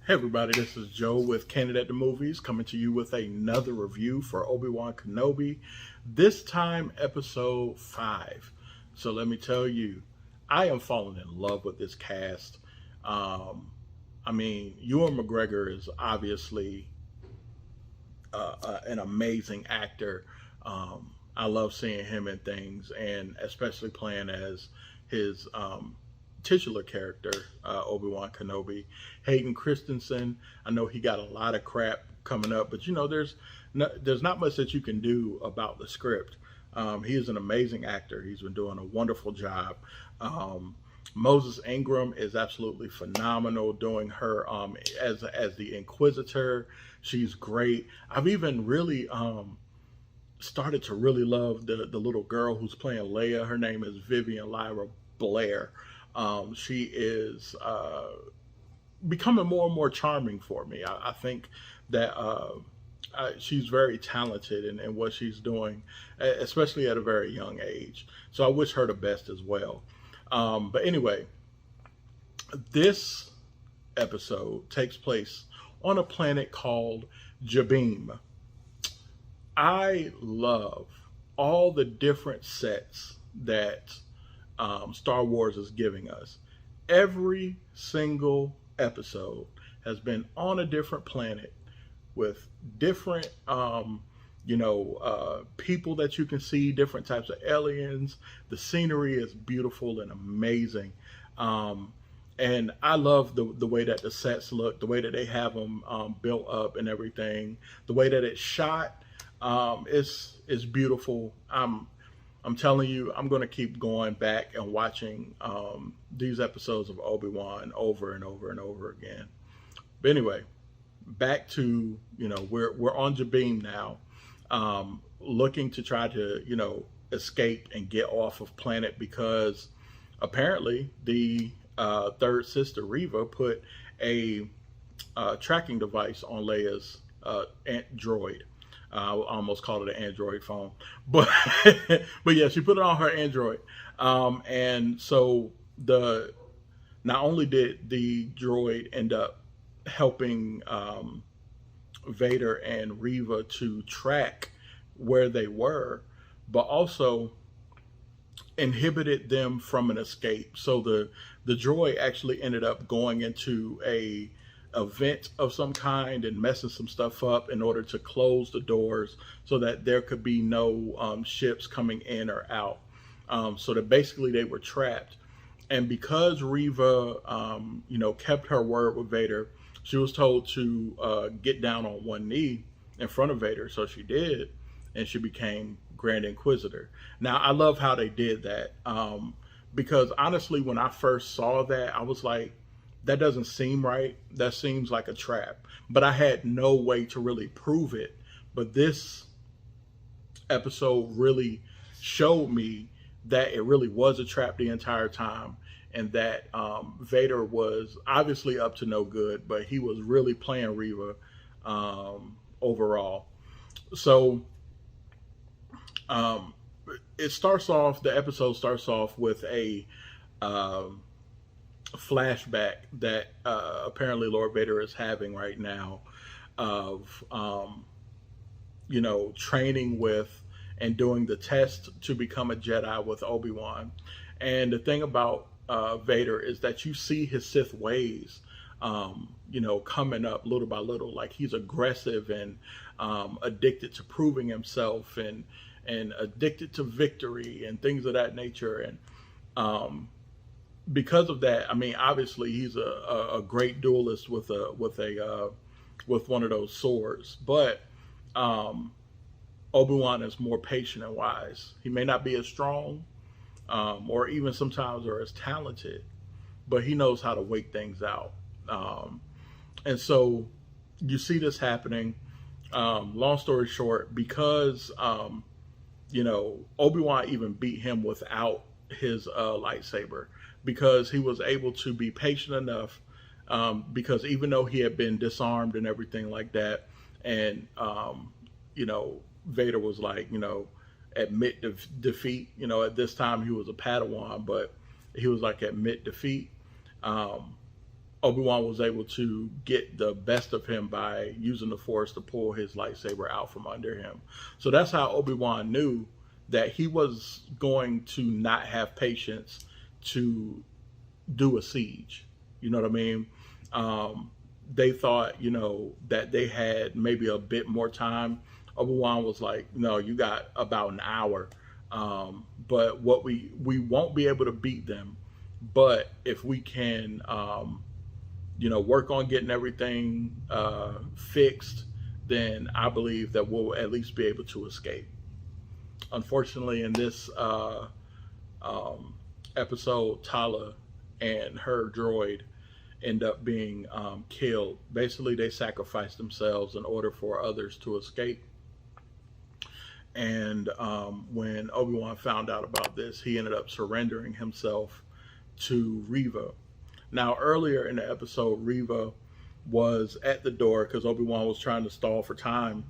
Hey everybody, this is Joe with Candid at the Movies coming to you with another review for Obi-Wan Kenobi. This time, episode 5. So let me tell you, I am falling in love with this cast. Um, Ewan McGregor is obviously an amazing actor. I love seeing him in things, and especially playing as his titular character, Obi-Wan Kenobi. Hayden Christensen, I know he got a lot of crap coming up, but there's not much that you can do about the script. He is an amazing actor. He's been doing a wonderful job. Um, Moses Ingram is absolutely phenomenal doing her as the Inquisitor. She's great. I've even really started to really love the little girl who's playing Leia. Her name is Vivian Lyra Blair. She is becoming more and more charming for me. I think that she's very talented in what she's doing, especially at a very young age. So I wish her the best as well. But anyway, this episode takes place on a planet called Jabim. I love all the different sets that Star Wars is giving us. Every single episode has been on a different planet with different, people that you can see, different types of aliens. The scenery is beautiful and amazing. Um, and I love the way that the sets look, the way that they have them built up and everything, the way that it's shot. It's beautiful. I'm telling you, I'm going to keep going back and watching these episodes of Obi-Wan over and over and over again. But anyway, back to we're on Jabim now, looking to try to escape and get off of planet because apparently the third sister Reva put a tracking device on Leia's droid. I almost called it an Android phone, but but yeah, she put it on her Android, and so the not only did the droid end up helping Vader and Reva to track where they were, but also inhibited them from an escape. So the droid actually ended up going into a event of some kind and messing some stuff up in order to close the doors so that there could be no ships coming in or out. So that basically they were trapped. And because Reva, kept her word with Vader, she was told to get down on one knee in front of Vader. So she did, and she became Grand Inquisitor. Now, I love how they did that because honestly, when I first saw that, I was like, that doesn't seem right. That seems like a trap. But I had no way to really prove it. But this episode really showed me that it really was a trap the entire time, and that Vader was obviously up to no good, but he was really playing Reva overall. So um, the episode starts off with a flashback that apparently Lord Vader is having right now of training with and doing the test to become a Jedi with Obi-Wan. And the thing about Vader is that you see his Sith ways coming up little by little. Like, he's aggressive and addicted to proving himself and addicted to victory and things of that nature. And because of that, obviously he's a great duelist with one of those swords. But Obi-Wan is more patient and wise. He may not be as strong, or even sometimes or as talented, but he knows how to wait things out. And so you see this happening. Long story short, because Obi-Wan even beat him without his lightsaber, because he was able to be patient enough, because even though he had been disarmed and everything like that, and Vader was like, admit defeat. At this time he was a Padawan, but he was like, admit defeat. Obi-Wan was able to get the best of him by using the Force to pull his lightsaber out from under him. So that's how Obi-Wan knew that he was going to not have patience to do a siege. You know what I mean? They thought, that they had maybe a bit more time. Obi-Wan was like, no, you got about an hour. But what we won't be able to beat them. But if we can, work on getting everything fixed, then I believe that we'll at least be able to escape. Unfortunately, in this episode, Tala and her droid end up being killed. Basically, they sacrificed themselves in order for others to escape. And when Obi-Wan found out about this, he ended up surrendering himself to Reva. Now, earlier in the episode, Reva was at the door because Obi-Wan was trying to stall for time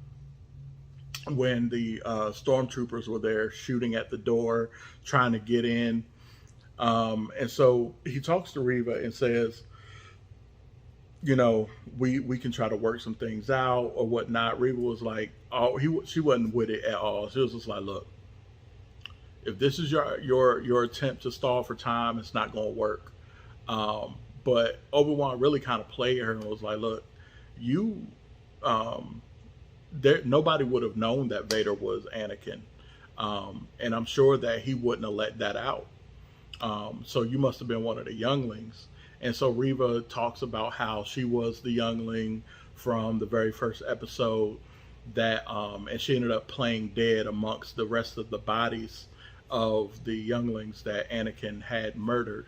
when the stormtroopers were there shooting at the door, trying to get in. And so he talks to Reva and says, we can try to work some things out or whatnot. Reva was like, she wasn't with it at all. She was just like, look, if this is your attempt to stall for time, it's not going to work. But Obi-Wan really kind of played her and was like, look, nobody would have known that Vader was Anakin. And I'm sure that he wouldn't have let that out. So you must have been one of the younglings. And so Reva talks about how she was the youngling from the very first episode and she ended up playing dead amongst the rest of the bodies of the younglings that Anakin had murdered.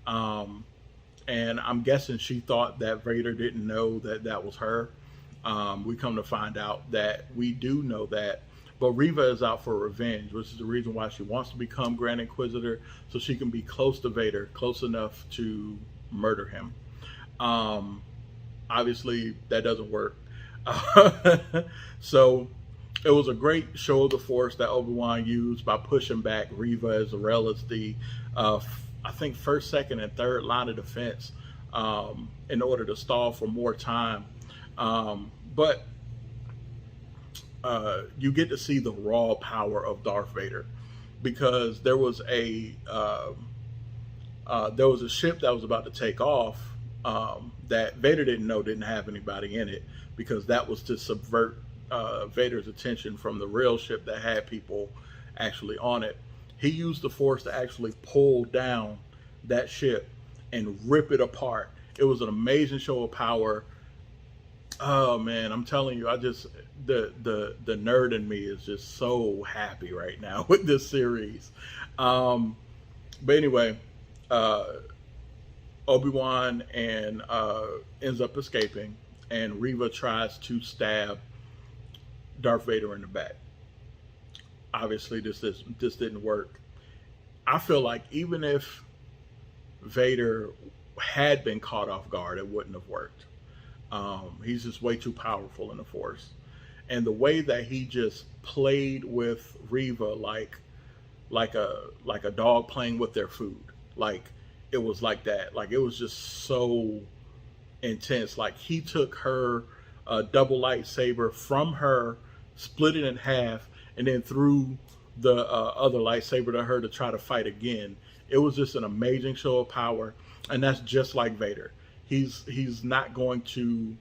And I'm guessing she thought that Vader didn't know that that was her. We come to find out that we do know that. But Reva is out for revenge, which is the reason why she wants to become Grand Inquisitor, so she can be close to Vader, close enough to murder him. Obviously, that doesn't work. So it was a great show of the Force that Obi-Wan used by pushing back Reva as well as the I think first, second, and third line of defense in order to stall for more time. But you get to see the raw power of Darth Vader, because there was a ship that was about to take off that Vader didn't know didn't have anybody in it, because that was to subvert Vader's attention from the real ship that had people actually on it. He used the Force to actually pull down that ship and rip it apart. It was an amazing show of power. Oh man, I'm telling you, the nerd in me is just so happy right now with this series. But anyway, Obi-Wan ends up escaping, and Reva tries to stab Darth Vader in the back. Obviously, this didn't work. I feel like even if Vader had been caught off guard, it wouldn't have worked. He's just way too powerful in the Force. And the way that he just played with Reva like a dog playing with their food. Like, it was like that. Like, it was just so intense. Like, he took her double lightsaber from her, split it in half, and then threw the other lightsaber to her to try to fight again. It was just an amazing show of power. And that's just like Vader. He's not going to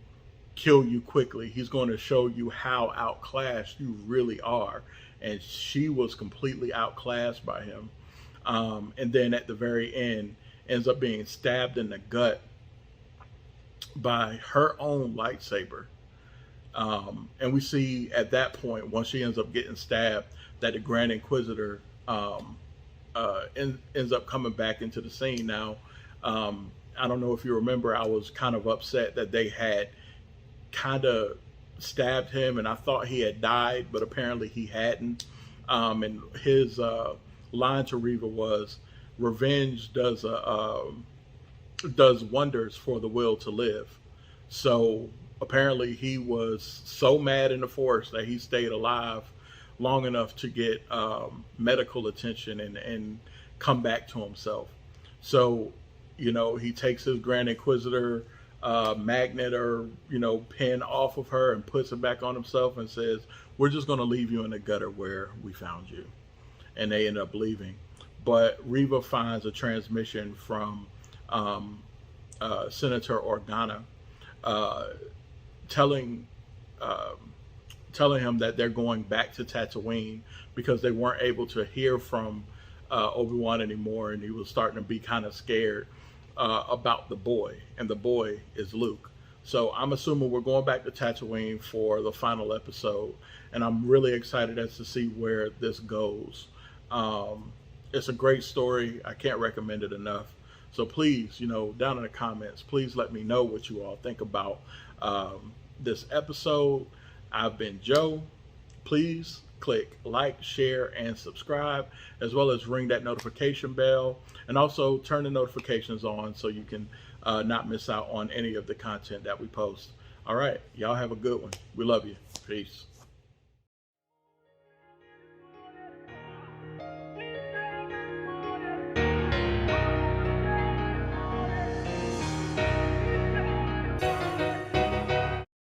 kill you quickly. He's going to show you how outclassed you really are. And she was completely outclassed by him. And then at the very end, ends up being stabbed in the gut by her own lightsaber. And we see at that point, once she ends up getting stabbed, that the Grand Inquisitor ends up coming back into the scene. Now, I don't know if you remember, I was kind of upset that they had kind of stabbed him, and I thought he had died, but apparently he hadn't. And his line to Reva was, "Revenge does wonders for the will to live." So apparently he was so mad in the Force that he stayed alive long enough to get medical attention and come back to himself. So, he takes his Grand Inquisitor magnet or pin off of her and puts it back on himself and says, "We're just going to leave you in the gutter where we found you," and they end up leaving. But Reva finds a transmission from Senator Organa, telling him that they're going back to Tatooine because they weren't able to hear from Obi-Wan anymore, and he was starting to be kind of scared about the boy, and the boy is Luke. So I'm assuming we're going back to Tatooine for the final episode, and I'm really excited as to see where this goes. It's a great story. I can't recommend it enough. So please, down in the comments, please let me know what you all think about this episode. I've been Joe. Please click like, share, and subscribe, as well as ring that notification bell, and also turn the notifications on so you can not miss out on any of the content that we post. All right, y'all have a good one. We love you. Peace.